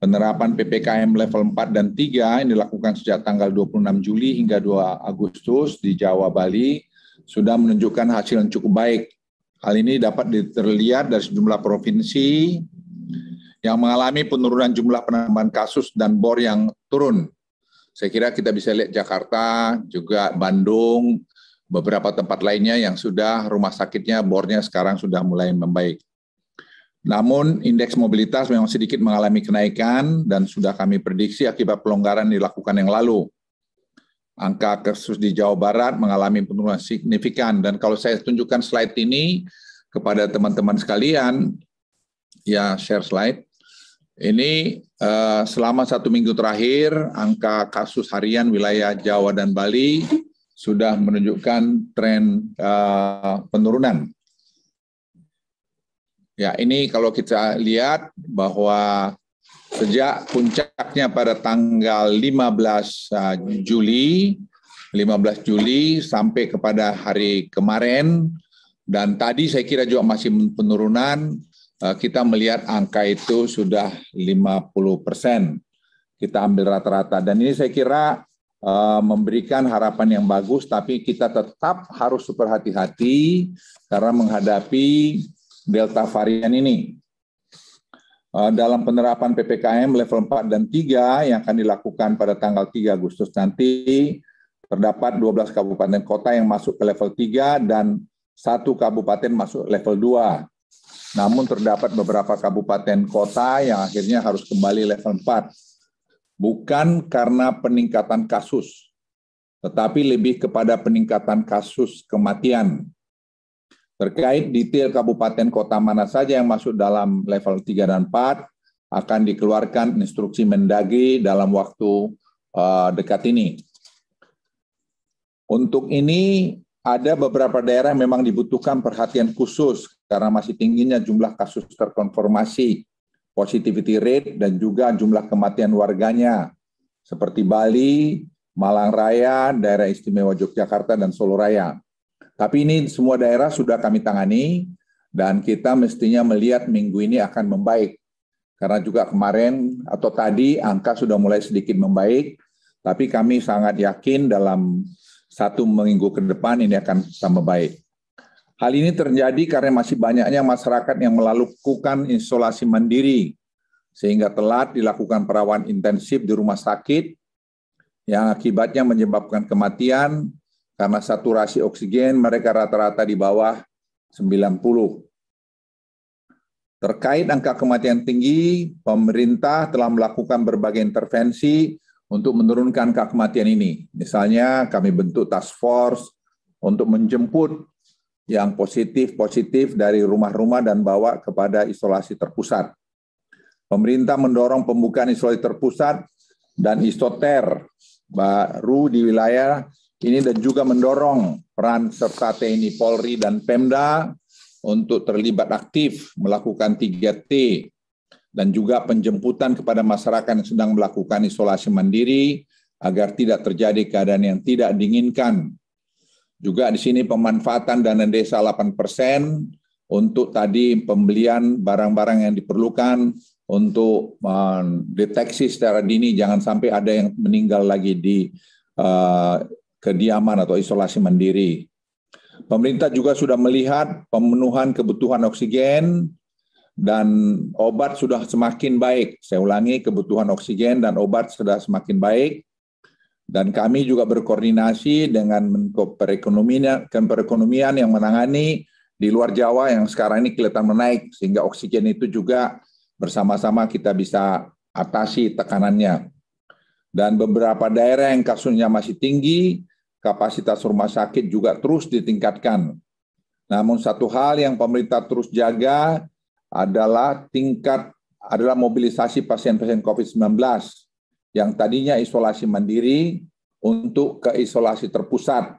penerapan PPKM level 4 dan 3 yang dilakukan sejak tanggal 26 Juli hingga 2 Agustus di Jawa, Bali, sudah menunjukkan hasil yang cukup baik. Hal ini dapat terlihat dari sejumlah provinsi yang mengalami penurunan jumlah penambahan kasus dan BOR yang turun. Saya kira kita bisa lihat Jakarta, juga Bandung, beberapa tempat lainnya yang sudah rumah sakitnya, BOR-nya sekarang sudah mulai membaik. Namun indeks mobilitas memang sedikit mengalami kenaikan dan sudah kami prediksi akibat pelonggaran dilakukan yang lalu. Angka kasus di Jawa Barat mengalami penurunan signifikan, dan kalau saya tunjukkan slide ini kepada teman-teman sekalian, ya share slide, ini selama 1 minggu terakhir angka kasus harian wilayah Jawa dan Bali sudah menunjukkan tren penurunan. Ya, ini kalau kita lihat bahwa sejak puncaknya pada tanggal 15 Juli sampai kepada hari kemarin, dan tadi saya kira juga masih penurunan, kita melihat angka itu sudah 50%. Kita ambil rata-rata, dan ini saya kira memberikan harapan yang bagus, tapi kita tetap harus super hati-hati karena menghadapi Delta varian ini. Dalam penerapan PPKM level 4 dan 3 yang akan dilakukan pada tanggal 3 Agustus nanti, terdapat 12 kabupaten kota yang masuk ke level 3 dan 1 kabupaten masuk level 2. Namun terdapat beberapa kabupaten kota yang akhirnya harus kembali level 4. Bukan karena peningkatan kasus, tetapi lebih kepada peningkatan kasus kematian. Terkait detail kabupaten kota mana saja yang masuk dalam level 3 dan 4, akan dikeluarkan instruksi Mendagri dalam waktu dekat ini. Untuk ini, ada beberapa daerah memang dibutuhkan perhatian khusus karena masih tingginya jumlah kasus terkonfirmasi, positivity rate, dan juga jumlah kematian warganya, seperti Bali, Malang Raya, Daerah Istimewa Yogyakarta, dan Solo Raya. Tapi ini semua daerah sudah kami tangani, dan kita mestinya melihat minggu ini akan membaik. Karena juga kemarin atau tadi angka sudah mulai sedikit membaik, tapi kami sangat yakin dalam 1 minggu ke depan ini akan tambah baik. Hal ini terjadi karena masih banyaknya masyarakat yang melakukan isolasi mandiri, sehingga telat dilakukan perawatan intensif di rumah sakit, yang akibatnya menyebabkan kematian, karena saturasi oksigen mereka rata-rata di bawah 90. Terkait angka kematian tinggi, pemerintah telah melakukan berbagai intervensi untuk menurunkan angka kematian ini. Misalnya kami bentuk task force untuk menjemput yang positif dari rumah-rumah dan bawa kepada isolasi terpusat. Pemerintah mendorong pembukaan isolasi terpusat dan isoter baru di wilayah ini, dan juga mendorong peran serta TNI, Polri, dan Pemda untuk terlibat aktif melakukan 3T, dan juga penjemputan kepada masyarakat yang sedang melakukan isolasi mandiri agar tidak terjadi keadaan yang tidak diinginkan. Juga di sini pemanfaatan dana desa 8% untuk tadi pembelian barang-barang yang diperlukan untuk mendeteksi secara dini, jangan sampai ada yang meninggal lagi di kediaman atau isolasi mandiri. Pemerintah juga sudah melihat pemenuhan kebutuhan oksigen dan obat sudah semakin baik. Saya ulangi, kebutuhan oksigen dan obat sudah semakin baik. Dan kami juga berkoordinasi dengan Menko Perekonomian yang menangani di luar Jawa yang sekarang ini kelihatan menaik, sehingga oksigen itu juga bersama-sama kita bisa atasi tekanannya. Dan beberapa daerah yang kasusnya masih tinggi, kapasitas rumah sakit juga terus ditingkatkan. Namun satu hal yang pemerintah terus jaga adalah mobilisasi pasien-pasien COVID-19 yang tadinya isolasi mandiri untuk ke isolasi terpusat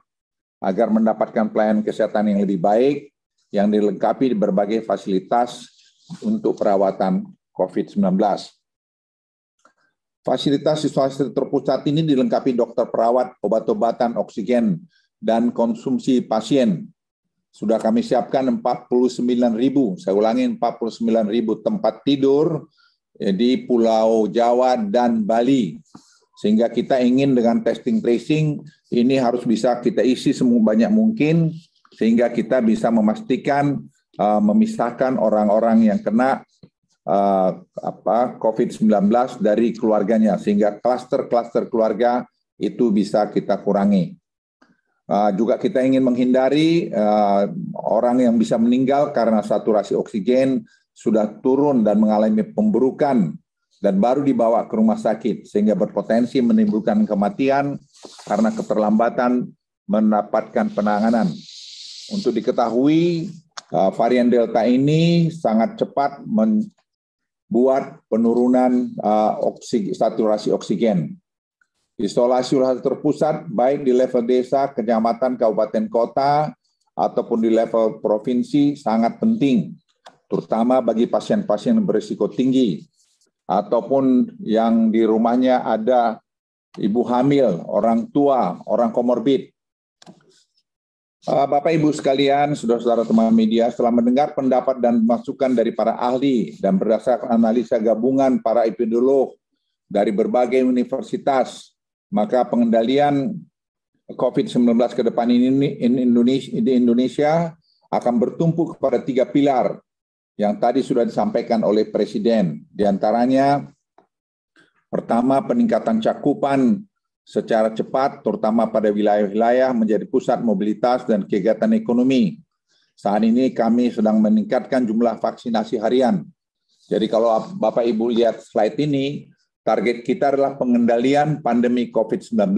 agar mendapatkan pelayanan kesehatan yang lebih baik, yang dilengkapi berbagai fasilitas untuk perawatan COVID-19. Fasilitas isolasi terpusat ini dilengkapi dokter perawat, obat-obatan, oksigen, dan konsumsi pasien. Sudah kami siapkan 49.000, saya ulangi 49.000 tempat tidur di Pulau Jawa dan Bali. Sehingga kita ingin dengan testing tracing ini harus bisa kita isi sebanyak mungkin sehingga kita bisa memastikan memisahkan orang-orang yang kena COVID-19 dari keluarganya sehingga klaster-klaster keluarga itu bisa kita kurangi. Juga kita ingin menghindari orang yang bisa meninggal karena saturasi oksigen sudah turun dan mengalami pemburukan dan baru dibawa ke rumah sakit sehingga berpotensi menimbulkan kematian karena keterlambatan mendapatkan penanganan. Untuk diketahui, varian Delta ini sangat cepat membuat penurunan saturasi oksigen. Isolasi terpusat baik di level desa, kecamatan, kabupaten, kota, ataupun di level provinsi sangat penting, terutama bagi pasien-pasien berisiko tinggi, ataupun yang di rumahnya ada ibu hamil, orang tua, orang komorbid. Bapak Ibu sekalian, saudara-saudara teman media, setelah mendengar pendapat dan masukan dari para ahli dan berdasarkan analisa gabungan para epidemiolog dari berbagai universitas, maka pengendalian COVID-19 ke depan ini di Indonesia akan bertumpu kepada 3 pilar yang tadi sudah disampaikan oleh Presiden. Di antaranya, pertama, peningkatan cakupan secara cepat, terutama pada wilayah-wilayah menjadi pusat mobilitas dan kegiatan ekonomi. Saat ini kami sedang meningkatkan jumlah vaksinasi harian. Jadi kalau Bapak Ibu lihat slide ini, target kita adalah pengendalian pandemi COVID-19.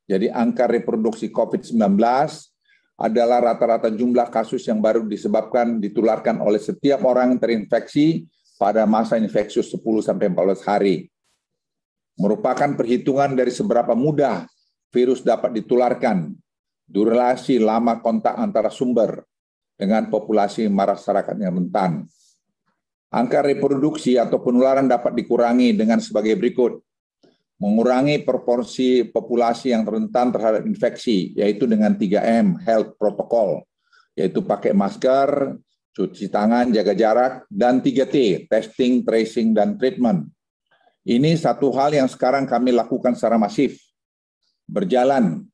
Jadi angka reproduksi COVID-19 adalah rata-rata jumlah kasus yang baru ditularkan oleh setiap orang yang terinfeksi pada masa infeksius 10-14 hari. Merupakan perhitungan dari seberapa mudah virus dapat ditularkan, durasi lama kontak antara sumber dengan populasi masyarakat yang rentan. Angka reproduksi atau penularan dapat dikurangi dengan sebagai berikut. Mengurangi proporsi populasi yang rentan terhadap infeksi, yaitu dengan 3M, health protocol, yaitu pakai masker, cuci tangan, jaga jarak, dan 3T, testing, tracing, dan treatment. Ini satu hal yang sekarang kami lakukan secara masif, berjalan.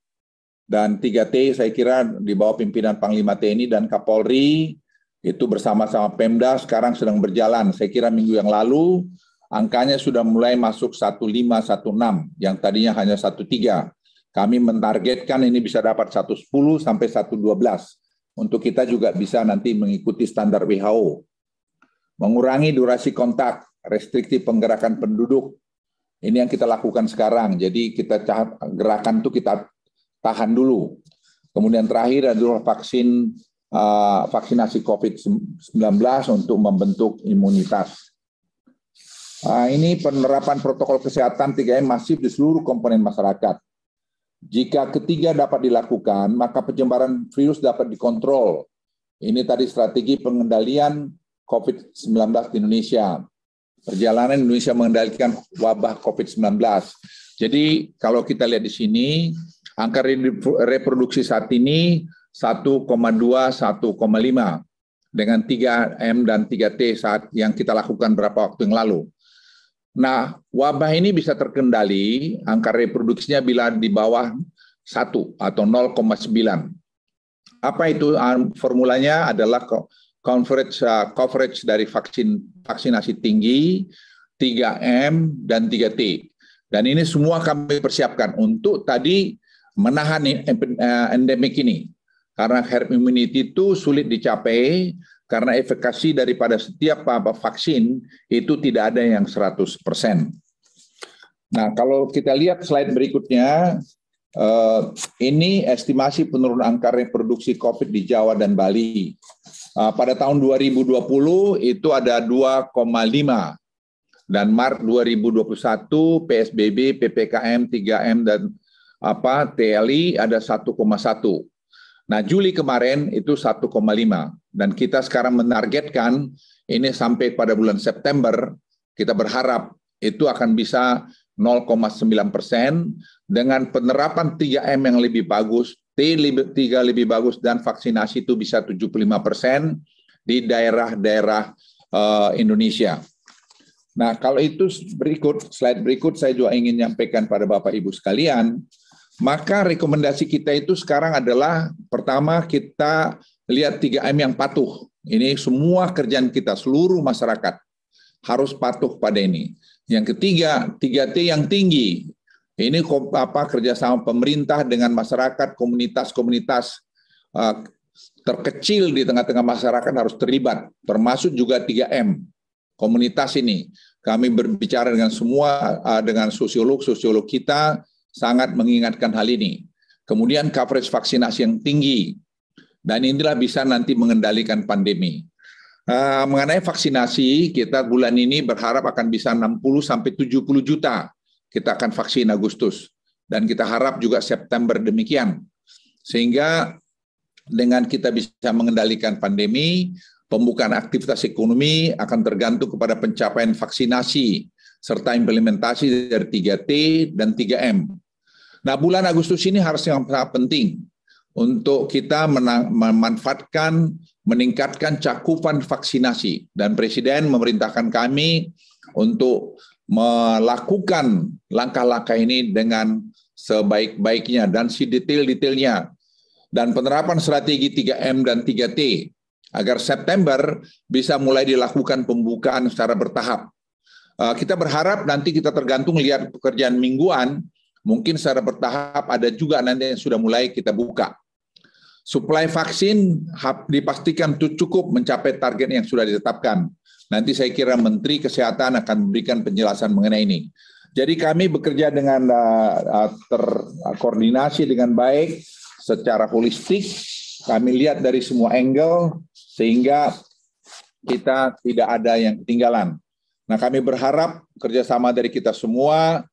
Dan 3T saya kira di bawah pimpinan Panglima TNI dan Kapolri, itu bersama-sama Pemda sekarang sedang berjalan. Saya kira minggu yang lalu, angkanya sudah mulai masuk 1516, yang tadinya hanya 13. Kami mentargetkan ini bisa dapat 110 sampai 112. Untuk kita juga bisa nanti mengikuti standar WHO. Mengurangi durasi kontak, restriksi penggerakan penduduk. Ini yang kita lakukan sekarang. Jadi kita gerakan itu kita tahan dulu. Kemudian terakhir adalah vaksinasi COVID-19 untuk membentuk imunitas. Ini penerapan protokol kesehatan 3M masif di seluruh komponen masyarakat. Jika ketiga dapat dilakukan, maka penyebaran virus dapat dikontrol. Ini tadi strategi pengendalian COVID-19 di Indonesia. Perjalanan Indonesia mengendalikan wabah COVID-19. Jadi kalau kita lihat di sini, angka reproduksi saat ini 1,2, 1,5 dengan 3M dan 3T saat yang kita lakukan beberapa waktu yang lalu. Nah, wabah ini bisa terkendali, angka reproduksinya bila di bawah 1 atau 0,9. Apa itu? Formulanya adalah coverage dari vaksinasi tinggi, 3M, dan 3T. Dan ini semua kami persiapkan untuk tadi menahan endemik ini. Karena herd immunity itu sulit dicapai, karena efikasi daripada setiap vaksin itu tidak ada yang 100%. Nah, kalau kita lihat slide berikutnya, ini estimasi penurunan angka reproduksi COVID di Jawa dan Bali. Pada tahun 2020 itu ada 2,5. Dan Maret 2021 PSBB, PPKM, 3M, dan TLI ada 1,1. Nah, Juli kemarin itu 1,5 dan kita sekarang menargetkan ini sampai pada bulan September kita berharap itu akan bisa 0,9% dengan penerapan 3M yang lebih bagus, T3 lebih bagus dan vaksinasi itu bisa 75% di daerah-daerah Indonesia. Nah, kalau itu slide berikut saya juga ingin menyampaikan pada Bapak Ibu sekalian, maka rekomendasi kita itu sekarang adalah pertama kita lihat 3M yang patuh. Ini semua kerjaan kita, seluruh masyarakat harus patuh pada ini. Yang ketiga, 3T yang tinggi. Ini kerjasama pemerintah dengan masyarakat, komunitas-komunitas terkecil di tengah-tengah masyarakat harus terlibat, termasuk juga 3M. Komunitas ini, kami berbicara dengan semua, dengan sosiolog kita, sangat mengingatkan hal ini. Kemudian coverage vaksinasi yang tinggi, dan inilah bisa nanti mengendalikan pandemi. Mengenai vaksinasi, kita bulan ini berharap akan bisa 60-70 juta. Kita akan vaksin Agustus, dan kita harap juga September demikian. Sehingga dengan kita bisa mengendalikan pandemi, pembukaan aktivitas ekonomi akan tergantung kepada pencapaian vaksinasi serta implementasi dari 3T dan 3M. Nah, bulan Agustus ini harus yang sangat penting untuk kita memanfaatkan, meningkatkan cakupan vaksinasi. Dan Presiden memerintahkan kami untuk melakukan langkah-langkah ini dengan sebaik-baiknya dan sedetail-detailnya. Dan penerapan strategi 3M dan 3T agar September bisa mulai dilakukan pembukaan secara bertahap. Kita berharap nanti kita tergantung lihat pekerjaan mingguan, mungkin secara bertahap ada juga nanti yang sudah mulai kita buka. Suplai vaksin dipastikan cukup mencapai target yang sudah ditetapkan. Nanti saya kira Menteri Kesehatan akan memberikan penjelasan mengenai ini. Jadi kami bekerja dengan terkoordinasi dengan baik, secara holistik, kami lihat dari semua angle, sehingga kita tidak ada yang ketinggalan. Nah, kami berharap kerjasama dari kita semua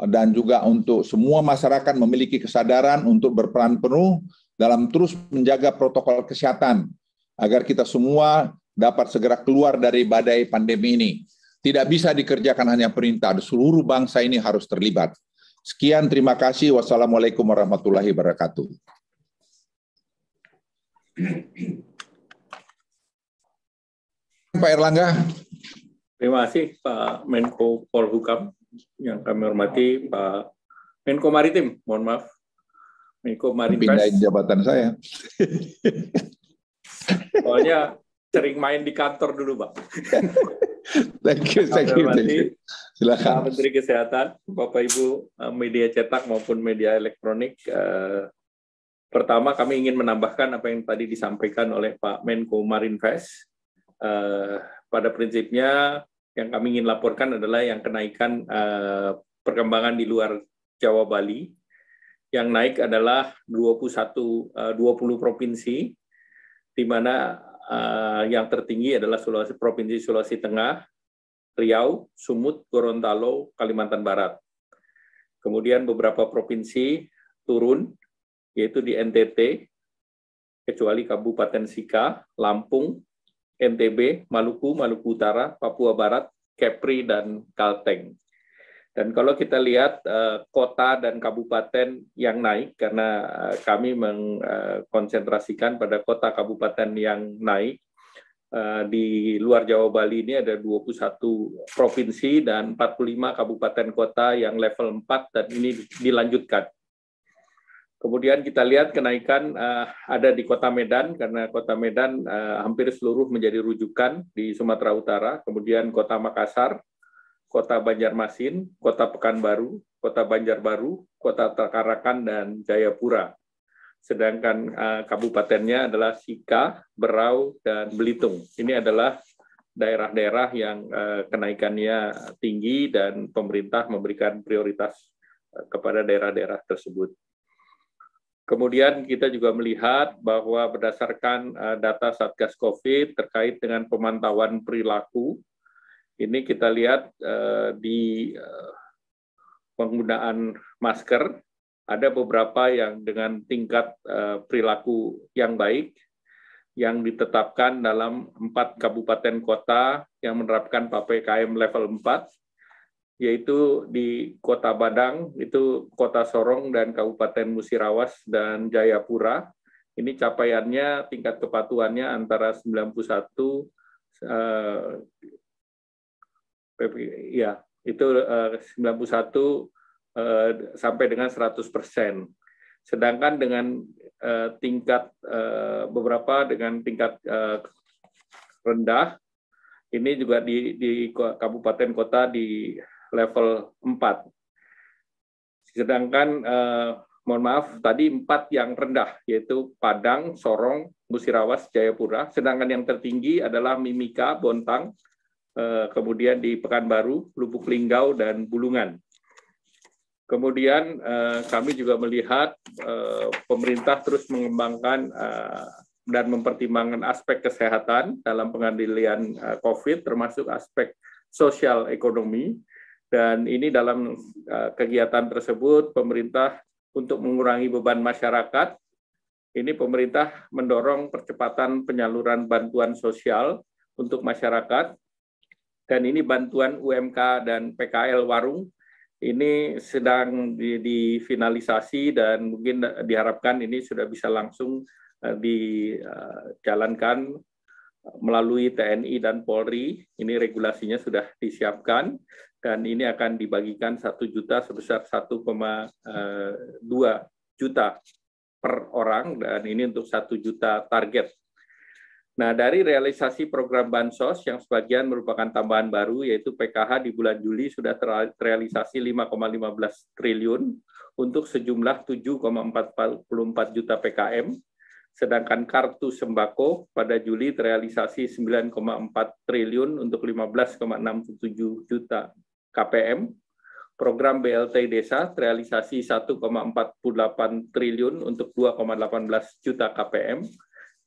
dan juga untuk semua masyarakat memiliki kesadaran untuk berperan penuh dalam terus menjaga protokol kesehatan agar kita semua dapat segera keluar dari badai pandemi ini. Tidak bisa dikerjakan hanya perintah, seluruh bangsa ini harus terlibat. Sekian, terima kasih. Wassalamualaikum warahmatullahi wabarakatuh. Pak Erlangga. Terima kasih Pak Menko Polhukam, yang kami hormati Pak Menko Maritim, mohon maaf, Menko Marinvest. Pindahin jabatan saya. Soalnya sering main di kantor dulu, Pak. Thank you. Silakan. Pak Menteri Kesehatan, Bapak Ibu media cetak maupun media elektronik. Pertama, kami ingin menambahkan apa yang tadi disampaikan oleh Pak Menko Marinvest. Pada prinsipnya yang kami ingin laporkan adalah yang kenaikan perkembangan di luar Jawa Bali. Yang naik adalah 20 provinsi, di mana yang tertinggi adalah Provinsi Sulawesi Tengah, Riau, Sumut, Gorontalo, Kalimantan Barat. Kemudian beberapa provinsi turun, yaitu di NTT, kecuali Kabupaten Sika, Lampung, NTB, Maluku, Maluku Utara, Papua Barat, Kepri, dan Kalteng. Dan kalau kita lihat kota dan kabupaten yang naik, karena kami mengkonsentrasikan pada kota kabupaten yang naik, di luar Jawa Bali ini ada 21 provinsi dan 45 kabupaten kota yang level 4, dan ini dilanjutkan. Kemudian kita lihat kenaikan ada di Kota Medan, karena Kota Medan hampir seluruh menjadi rujukan di Sumatera Utara. Kemudian Kota Makassar, Kota Banjarmasin, Kota Pekanbaru, Kota Banjarbaru, Kota Tarakan, dan Jayapura. Sedangkan kabupatennya adalah Sika, Berau, dan Belitung. Ini adalah daerah-daerah yang kenaikannya tinggi dan pemerintah memberikan prioritas kepada daerah-daerah tersebut. Kemudian kita juga melihat bahwa berdasarkan data Satgas COVID terkait dengan pemantauan perilaku, ini kita lihat di penggunaan masker, ada beberapa yang dengan tingkat perilaku yang baik, yang ditetapkan dalam 4 kabupaten kota yang menerapkan PPKM level 4, yaitu di Kota Badang, itu Kota Sorong dan Kabupaten Musirawas dan Jayapura. Ini capaiannya, tingkat kepatuhannya antara 91 Ya, itu 91 sampai dengan 100%. Sedangkan dengan tingkat beberapa dengan tingkat rendah, ini juga di kabupaten kota di level 4. Sedangkan mohon maaf, tadi 4 yang rendah, yaitu Padang, Sorong, Musirawas, Jayapura. Sedangkan yang tertinggi adalah Mimika, Bontang, kemudian di Pekanbaru, Lubuk Linggau, dan Bulungan. Kemudian kami juga melihat pemerintah terus mengembangkan dan mempertimbangkan aspek kesehatan dalam pengendalian COVID, termasuk aspek sosial ekonomi. Dan ini dalam kegiatan tersebut, pemerintah untuk mengurangi beban masyarakat, ini pemerintah mendorong percepatan penyaluran bantuan sosial untuk masyarakat, dan ini bantuan UMK dan PKL Warung, ini sedang difinalisasi dan mungkin diharapkan ini sudah bisa langsung dijalankan melalui TNI dan Polri. Ini regulasinya sudah disiapkan, dan ini akan dibagikan 1 juta sebesar 1,2 juta per orang, dan ini untuk 1 juta target. Nah, dari realisasi program Bansos yang sebagian merupakan tambahan baru, yaitu PKH di bulan Juli sudah terrealisasi 5,15 triliun untuk sejumlah 7,44 juta PKM, sedangkan kartu sembako pada Juli terrealisasi 9,4 triliun untuk 15,67 juta KPM. Program BLT Desa terrealisasi 1,48 triliun untuk 2,18 juta KPM.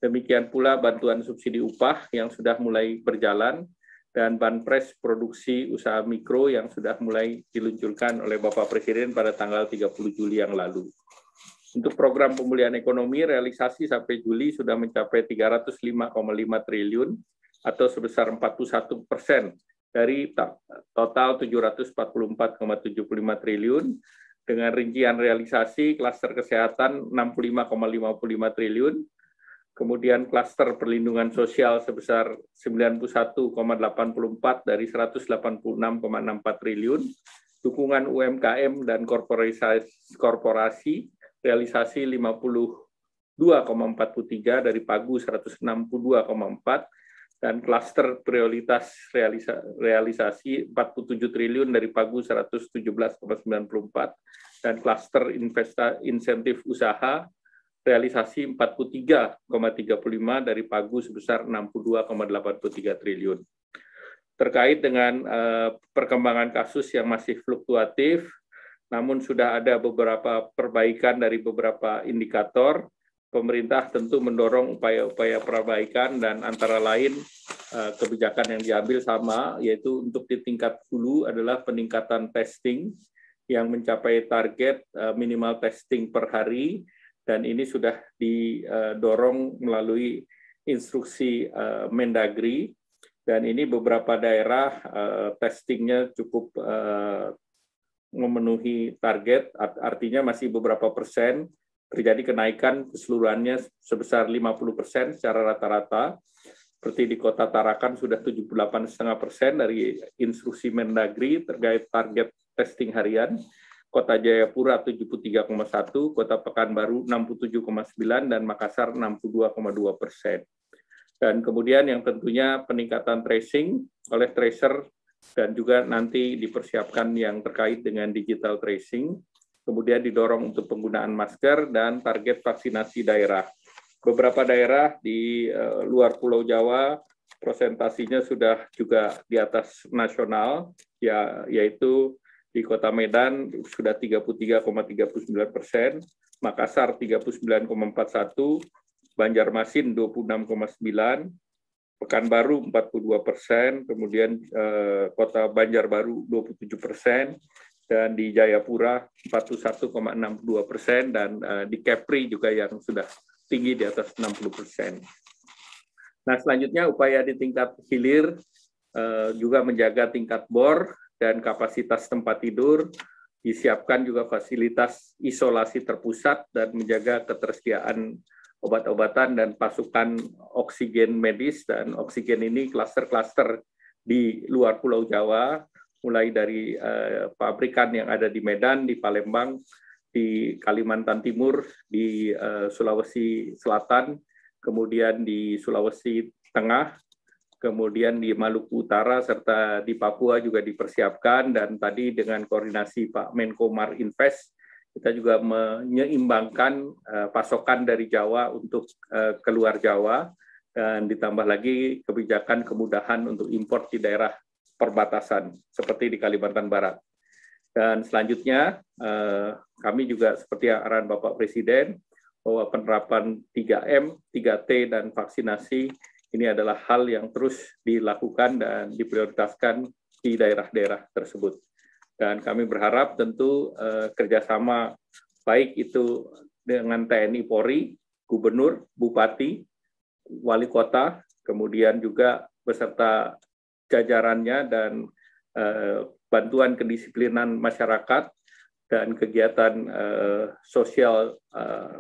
Demikian pula bantuan subsidi upah yang sudah mulai berjalan, dan Banpres produksi usaha mikro yang sudah mulai diluncurkan oleh Bapak Presiden pada tanggal 30 Juli yang lalu. Untuk program pemulihan ekonomi, realisasi sampai Juli sudah mencapai 305,5 triliun atau sebesar 41% dari total 744,75 triliun, dengan rincian realisasi klaster kesehatan 65,55 triliun, kemudian klaster perlindungan sosial sebesar 91,84 dari 186,64 triliun, dukungan UMKM dan korporasi realisasi 52,43 dari pagu 162,4, dan klaster prioritas realisasi 47 triliun dari pagu 117,94, dan klaster insentif usaha realisasi 43,35 dari pagu sebesar 62,83 triliun. Terkait dengan perkembangan kasus yang masih fluktuatif, namun sudah ada beberapa perbaikan dari beberapa indikator, pemerintah tentu mendorong upaya-upaya perbaikan, dan antara lain kebijakan yang diambil sama, yaitu untuk di tingkat hulu adalah peningkatan testing yang mencapai target minimal testing per hari, dan ini sudah didorong melalui instruksi Mendagri, dan ini beberapa daerah testingnya cukup memenuhi target, artinya masih beberapa persen terjadi kenaikan keseluruhannya sebesar 50% secara rata-rata. Seperti di Kota Tarakan sudah 78,5% dari instruksi Mendagri terkait target testing harian. Kota Jayapura 73,1%, Kota Pekanbaru 67,9%, dan Makassar 62,2%. Dan kemudian yang tentunya peningkatan tracing oleh tracer, dan juga nanti dipersiapkan yang terkait dengan digital tracing. Kemudian didorong untuk penggunaan masker dan target vaksinasi daerah. Beberapa daerah di luar Pulau Jawa presentasinya sudah juga di atas nasional, yaitu di Kota Medan sudah 33,39%, Makassar 39,41%, Banjarmasin 26,9%, Pekanbaru 42%, kemudian Kota Banjarbaru 27%, dan di Jayapura 41,62%, dan di Kepri juga yang sudah tinggi di atas 60%. Nah, selanjutnya upaya di tingkat hilir juga menjaga tingkat bor dan kapasitas tempat tidur, disiapkan juga fasilitas isolasi terpusat dan menjaga ketersediaan obat-obatan dan pasukan oksigen medis, dan oksigen ini klaster-klaster di luar Pulau Jawa, mulai dari pabrikan yang ada di Medan, di Palembang, di Kalimantan Timur, di Sulawesi Selatan, kemudian di Sulawesi Tengah, kemudian di Maluku Utara, serta di Papua juga dipersiapkan, dan tadi dengan koordinasi Pak Menko Marinvest, kita juga menyeimbangkan pasokan dari Jawa untuk keluar Jawa, dan ditambah lagi kebijakan kemudahan untuk impor di daerah perbatasan, seperti di Kalimantan Barat. Dan selanjutnya, kami juga seperti arahan Bapak Presiden, bahwa penerapan 3M, 3T, dan vaksinasi ini adalah hal yang terus dilakukan dan diprioritaskan di daerah-daerah tersebut. Dan kami berharap tentu kerjasama baik itu dengan TNI Polri, Gubernur, Bupati, Wali Kota, kemudian juga beserta jajarannya dan bantuan kedisiplinan masyarakat dan kegiatan social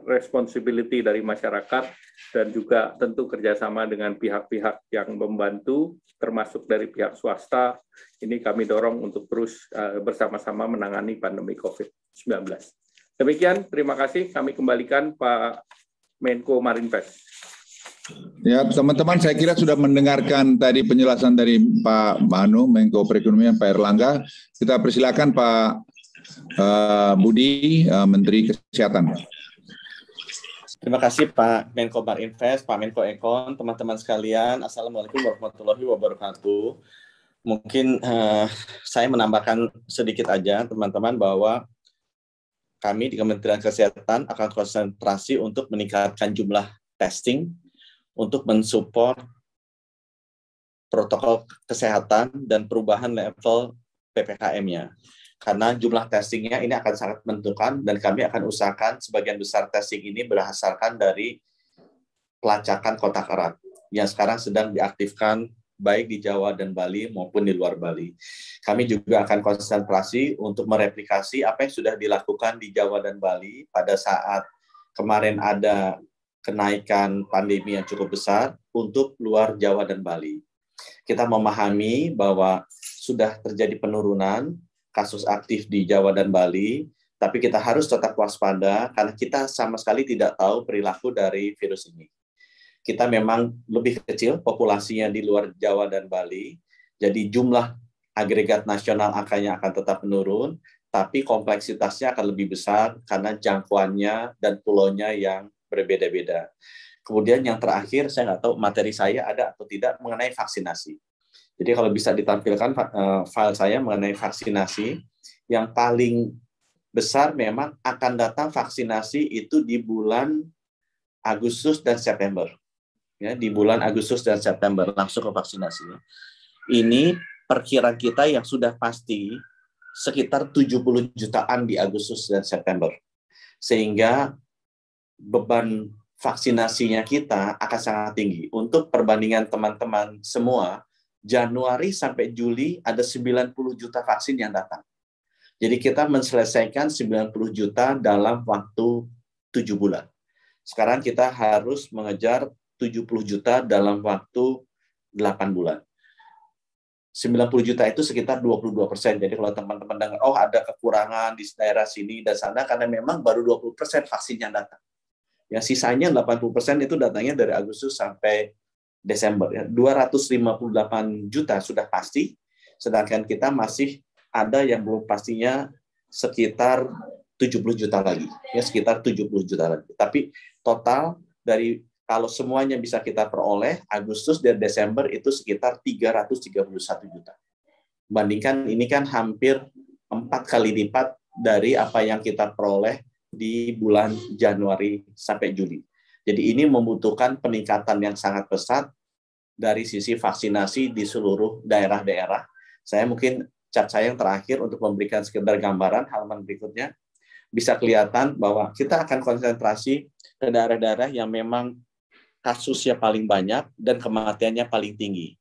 responsibility dari masyarakat, dan juga tentu kerjasama dengan pihak-pihak yang membantu, termasuk dari pihak swasta. Ini kami dorong untuk terus bersama-sama menangani pandemi COVID-19. Demikian, terima kasih. Kami kembalikan Pak Menko Marinvest. Ya, teman-teman, saya kira sudah mendengarkan tadi penjelasan dari Pak Manu, Menko Perekonomian, Pak Erlangga. Kita persilakan Pak Budi, Menteri Kesehatan. Terima kasih Pak Menko Marinvest, Pak Menko Ekon, teman-teman sekalian. Assalamualaikum warahmatullahi wabarakatuh. Mungkin saya menambahkan sedikit aja, teman-teman, bahwa kami di Kementerian Kesehatan akan konsentrasi untuk meningkatkan jumlah testing, untuk mensupport protokol kesehatan dan perubahan level PPKM-nya. Karena jumlah testingnya ini akan sangat menentukan, dan kami akan usahakan sebagian besar testing ini berdasarkan dari pelacakan kontak erat yang sekarang sedang diaktifkan baik di Jawa dan Bali maupun di luar Bali. Kami juga akan konsentrasi untuk mereplikasi apa yang sudah dilakukan di Jawa dan Bali pada saat kemarin ada kenaikan pandemi yang cukup besar untuk luar Jawa dan Bali. Kita memahami bahwa sudah terjadi penurunan kasus aktif di Jawa dan Bali, tapi kita harus tetap waspada karena kita sama sekali tidak tahu perilaku dari virus ini. Kita memang lebih kecil populasinya di luar Jawa dan Bali, jadi jumlah agregat nasional angkanya akan tetap menurun, tapi kompleksitasnya akan lebih besar karena jangkauannya dan pulaunya yang berbeda-beda. Kemudian yang terakhir, saya nggak tahu materi saya ada atau tidak mengenai vaksinasi. Jadi kalau bisa ditampilkan file saya mengenai vaksinasi, yang paling besar memang akan datang vaksinasi itu di bulan Agustus dan September. Ya, di bulan Agustus dan September langsung ke vaksinasi. Ini perkiraan kita yang sudah pasti sekitar 70 jutaan di Agustus dan September. Sehingga beban vaksinasinya kita akan sangat tinggi. Untuk perbandingan teman-teman semua, Januari sampai Juli ada 90 juta vaksin yang datang. Jadi kita menyelesaikan 90 juta dalam waktu 7 bulan. Sekarang kita harus mengejar 70 juta dalam waktu 8 bulan. 90 juta itu sekitar 22%. Jadi kalau teman-teman dengar, oh ada kekurangan di daerah sini dan sana, karena memang baru 20% vaksin yang datang. Yang sisanya 80% itu datangnya dari Agustus sampai Desember. Ya. 258 juta sudah pasti, sedangkan kita masih ada yang belum pastinya sekitar 70 juta lagi. Ya, sekitar 70 juta lagi. Tapi total dari kalau semuanya bisa kita peroleh, Agustus dan Desember itu sekitar 331 juta. Bandingkan ini kan hampir 4 kali lipat dari apa yang kita peroleh di bulan Januari sampai Juli. Jadi ini membutuhkan peningkatan yang sangat pesat dari sisi vaksinasi di seluruh daerah-daerah. Saya mungkin cat saya yang terakhir untuk memberikan sekedar gambaran, halaman berikutnya, bisa kelihatan bahwa kita akan konsentrasi ke daerah-daerah yang memang kasusnya paling banyak dan kematiannya paling tinggi,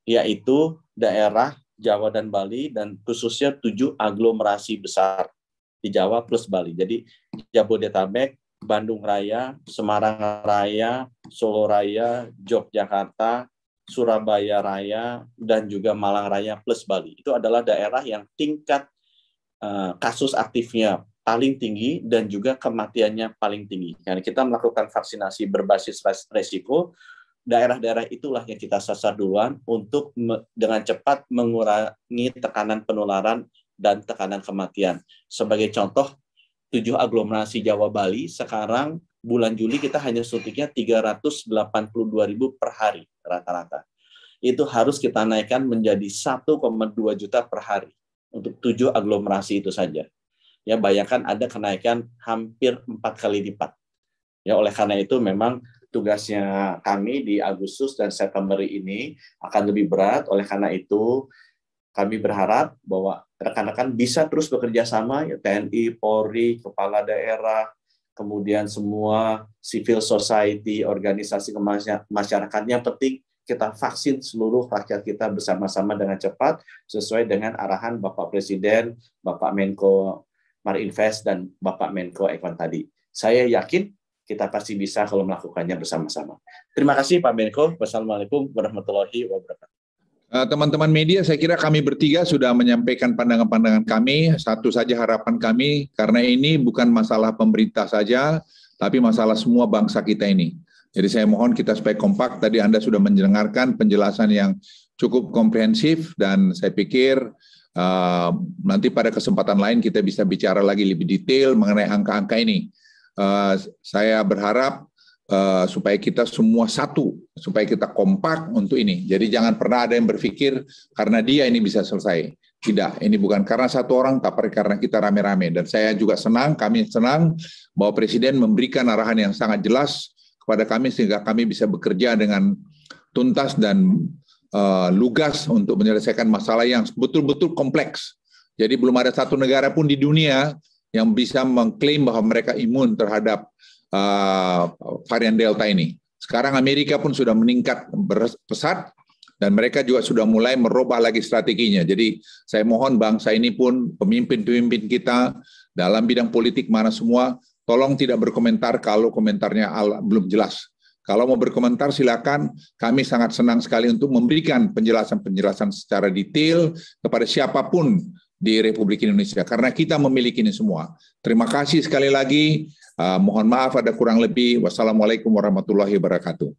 yaitu daerah Jawa dan Bali, dan khususnya 7 aglomerasi besar di Jawa plus Bali. Jadi Jabodetabek, Bandung Raya, Semarang Raya, Solo Raya, Yogyakarta, Surabaya Raya, dan juga Malang Raya plus Bali. Itu adalah daerah yang tingkat kasus aktifnya paling tinggi dan juga kematiannya paling tinggi. Karena kita melakukan vaksinasi berbasis resiko, daerah-daerah itulah yang kita sasar duluan untuk dengan cepat mengurangi tekanan penularan dan tekanan kematian. Sebagai contoh, 7 aglomerasi Jawa Bali sekarang bulan Juli kita hanya suntiknya 382.000 per hari rata-rata. Itu harus kita naikkan menjadi 1,2 juta per hari untuk 7 aglomerasi itu saja. Ya, bayangkan ada kenaikan hampir 4 kali lipat. Ya, oleh karena itu memang tugasnya kami di Agustus dan September ini akan lebih berat. Oleh karena itu kami berharap bahwa rekan-rekan bisa terus bekerja sama, ya, TNI, Polri, kepala daerah, kemudian semua civil society, organisasi masyarakat. Yang penting kita vaksin seluruh rakyat kita bersama-sama dengan cepat, sesuai dengan arahan Bapak Presiden, Bapak Menko Marinvest, dan Bapak Menko Ekon tadi. Saya yakin kita pasti bisa kalau melakukannya bersama-sama. Terima kasih Pak Menko. Wassalamualaikum warahmatullahi wabarakatuh. Teman-teman media, saya kira kami bertiga sudah menyampaikan pandangan-pandangan kami. Satu saja harapan kami, karena ini bukan masalah pemerintah saja, tapi masalah semua bangsa kita ini. Jadi saya mohon kita supaya kompak. Tadi Anda sudah mendengarkan penjelasan yang cukup komprehensif, dan saya pikir nanti pada kesempatan lain kita bisa bicara lagi lebih detail mengenai angka-angka ini. Saya berharap supaya kita semua satu, supaya kita kompak untuk ini. Jadi jangan pernah ada yang berpikir karena dia ini bisa selesai. Tidak, ini bukan karena satu orang, tapi karena kita rame-rame. Dan saya juga senang, kami senang bahwa Presiden memberikan arahan yang sangat jelas kepada kami sehingga kami bisa bekerja dengan tuntas dan lugas untuk menyelesaikan masalah yang betul-betul kompleks. Jadi belum ada satu negara pun di dunia yang bisa mengklaim bahwa mereka imun terhadap varian Delta ini. Sekarang Amerika pun sudah meningkat pesat dan mereka juga sudah mulai merubah lagi strateginya. Jadi saya mohon bangsa ini pun, pemimpin-pemimpin kita dalam bidang politik mana semua, tolong tidak berkomentar kalau komentarnya belum jelas. Kalau mau berkomentar silakan, kami sangat senang sekali untuk memberikan penjelasan-penjelasan secara detail kepada siapapun di Republik Indonesia, karena kita memiliki ini semua. Terima kasih sekali lagi. Mohon maaf ada kurang lebih. Wassalamualaikum warahmatullahi wabarakatuh.